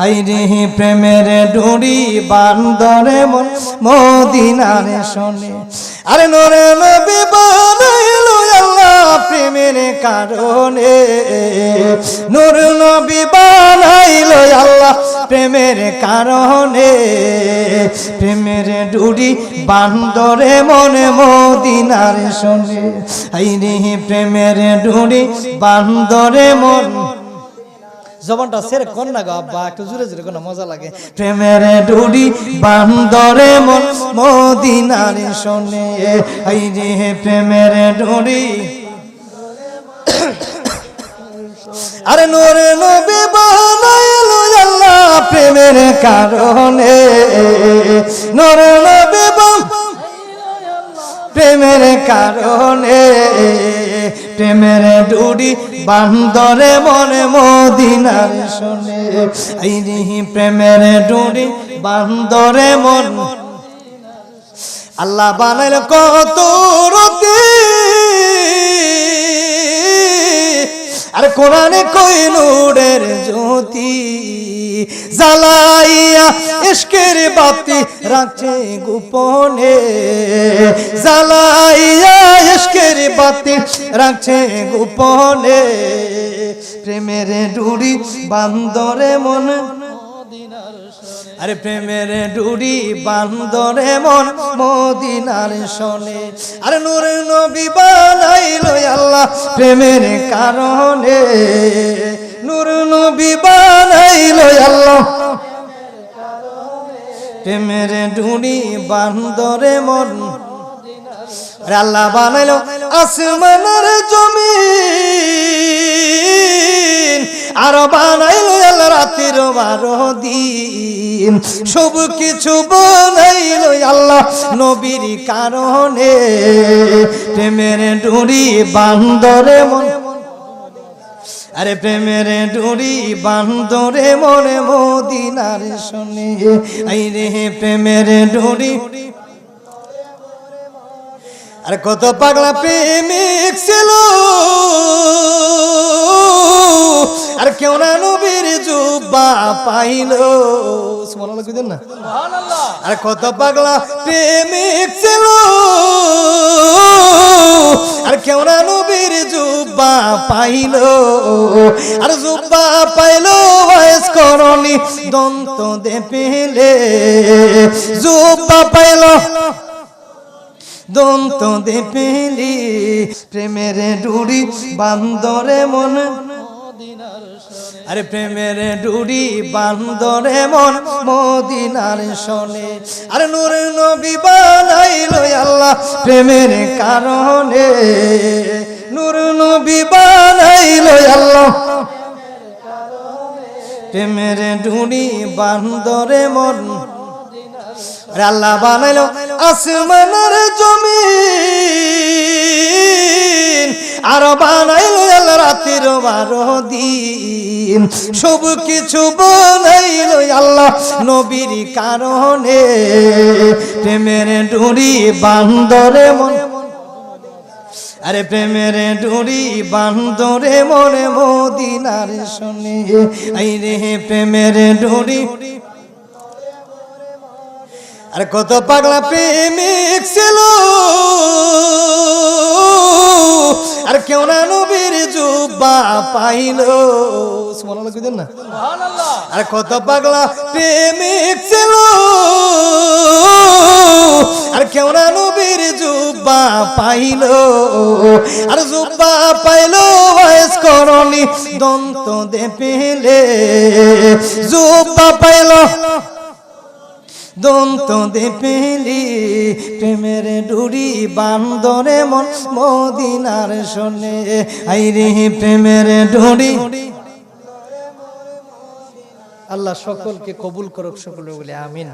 হাইরে প্রেমের ডুরি বান্দরে মন মদিনার শোনে। আরে নূরে নবী বানাইলো আল্লাহ প্রেমের কারণে, নূর নবী বানাইলো আল্লাহ প্রেমের কারণে। প্রেমের ডুরি বান্দরে মনে মদিনার শোনে। হাইরে প্রেমের ডুরি বান্দরে মন। জবানটা সেরে কোন না গো আব্বা, একটু জোরে জোরে কোন মজা লাগে। প্রেমের ডুরি বান্দরে মন মদিনার শোনে। হাইরে প্রেমের ডুরি। আরে নূর নবী বানাইলো আল্লাহ প্রেমের কারণে, নূর নবী প্রেমের কারণে। প্রেমের ডুরি বান্দরে মনে মদিনার শোনে। আইরি প্রেমের ডুরি বান্দরে মন। আল্লাহ বানাইল কত রতি, আর কোরআনে কই নূরের জ্যোতি। জ্বালাইয়া ইশকের বাতি রাখছে গোপনে, জ্বালাইয়া ইশকের বাতি রাখছে গোপনে। প্রেমের ডুরি বান্দরে মন। আরে প্রেমের ডুরি বান্দরে মন মদিনার শোনে। আরে নূর নবী বানাইলো আল্লাহ প্রেমের কারণে, নূর নবী বানাইলো আল্লাহ প্রেমের ডুরি বান্দরে মন। আল্লাহ বানাইলো আসমানের জমিন, আর বানাইলো আল্লাহ রাতের 12 দিন। সব কিছু বানাইলো আল্লাহ নবীর কারণে। প্রেমের ডুরি বান্দরে মন। আরে প্রেমের ডুরি বান্দরে মনে মদিনার শোনে। আইরে প্রেমের ডুরি। আরে কত পাগলা প্রেমিক ছিল, আর কেউ না নবীর জুব্বা পাইলো। সুবহানাল্লাহ কইদেন না, সুবহানাল্লাহ। আর কত পাগলা প্রেমিক ছিল, আর কেউ না নবীর জুব্বা পাইলো। আর জুব্বা পাইলো ওয়াইস করনি দন্ত দে পেলে, জুব্বা পাইলো দন্ত দে পেলি। প্রেমের ডুরি বান্দরে মন। আরে প্রেমের ডুরি বান্দরে মন মদিনার শোনে। আরে নূর নবী বানাইলো আল্লাহ প্রেমের কারণে, নূর নবী বানাইলো আল্লাহ প্রেমের ডুরি বান্দরে মন। আল্লাহ বানাইলো আসমানের জমিন, আর বানাইলো আল্লাহ রাতের 12 দিন। সব কিছু বানাইলো আল্লাহ নবীর কারণে। প্রেমের ডুরি বান্দরে মন। আরে প্রেমের ডুরি বান্দরে মনে মদিনার শোনে। আইরে প্রেমের ডুরি। আর কত পাগলা প্রেমিক ছিল, আর কেউ না নবীর জুব্বা পাইলো। সুবহানাল্লাহ কইদেন না, সুবহানাল্লাহ। আর কত পাগলা প্রেমিক ছিল, আর কেউ না নবীর জুব্বা পাইলো। আর জুব্বা পাইলো ওয়াইস করনি দন্ত দে পেলে, জুব্বা পাইলো দন্ত দে পেলি। প্রেমের ডুরি বান্দরে মন মদিনার শোনে। আইরে প্রেমের ডুরি। আল্লাহ সকলকে কবুল করুক, সকলে বলে আমিন।